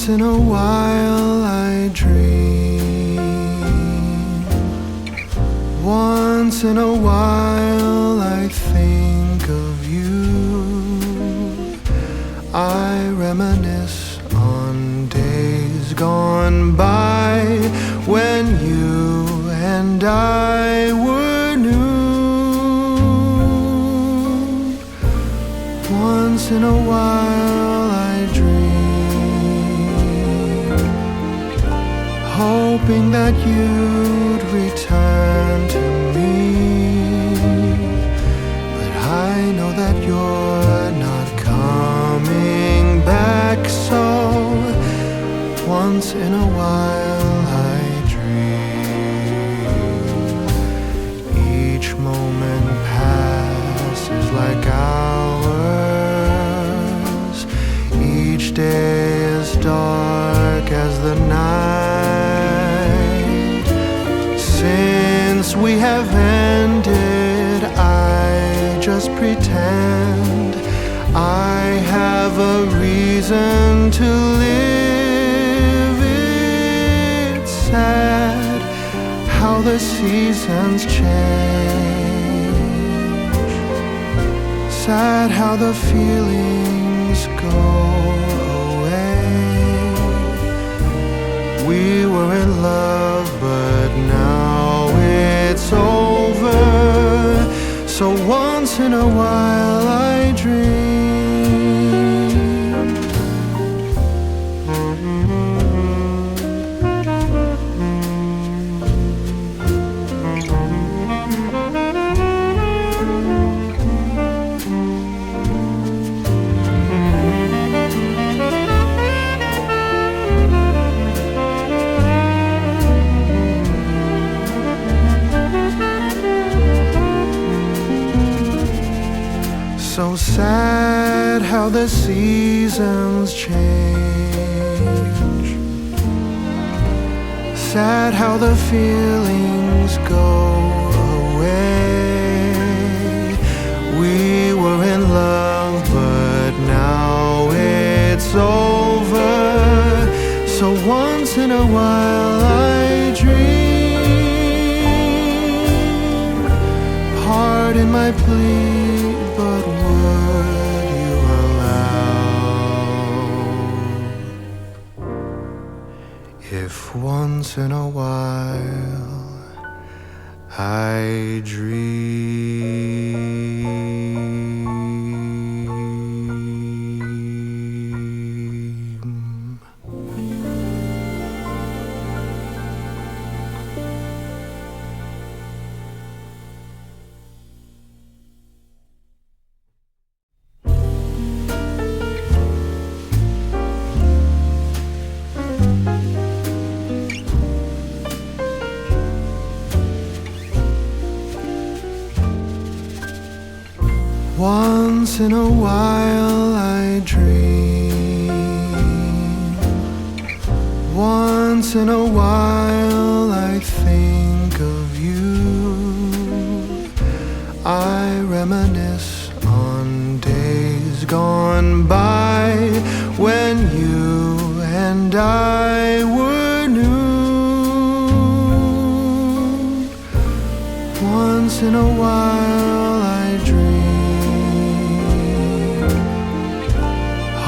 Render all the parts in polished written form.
Once in a while I dream. Once in a while I think of you. I reminisce on days gone by when you and I were new. Once in a while I dream, hoping that you'd return to me. But I know that you're not coming back, so once in a while I dream. Each moment passes like hours. Each day is dark as the night. Since we have ended, I just pretend I have a reason to live. It's sad how the seasons change. Sad how the feelings go away. We were in love, but now it's over. So once in a while I dream. So sad how the seasons change. Sad how the feelings go away. We were in love, but now it's over. So once in a while I dream. Pardon my plea, but would you allow if once in a while I dream? Once in a while I dream. Once in a while I think of you. I reminisce on days gone by when you and I were new. Once in a while I dream,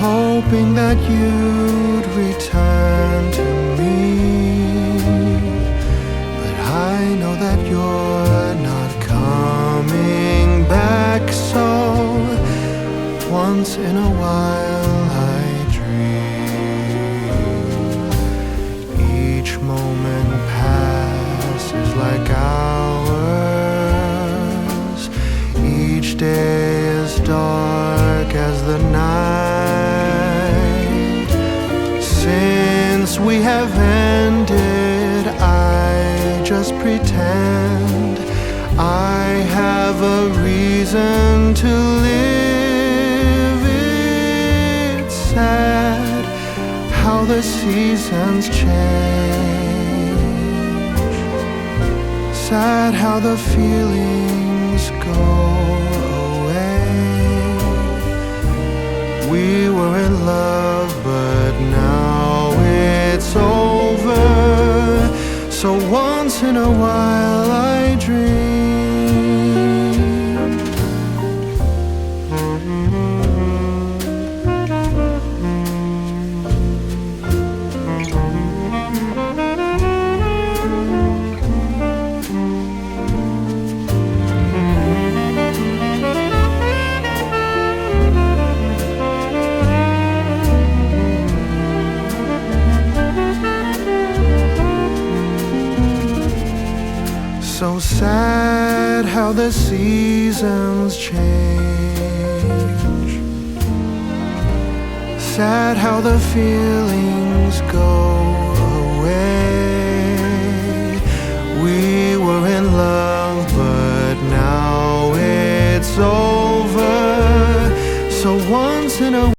hoping that you'd return to me. But I know that you're not coming back, so once in a while I dream. Each moment passes like hours. Each day is dark as the night. Since we have ended, I just pretend I have a reason to live. It's sad how the seasons change. Sad how the feelings go away. We were in love, but now So once in a while I dream. So sad how the seasons change. Sad how the feelings go away. We were in love, but now it's over. So once in a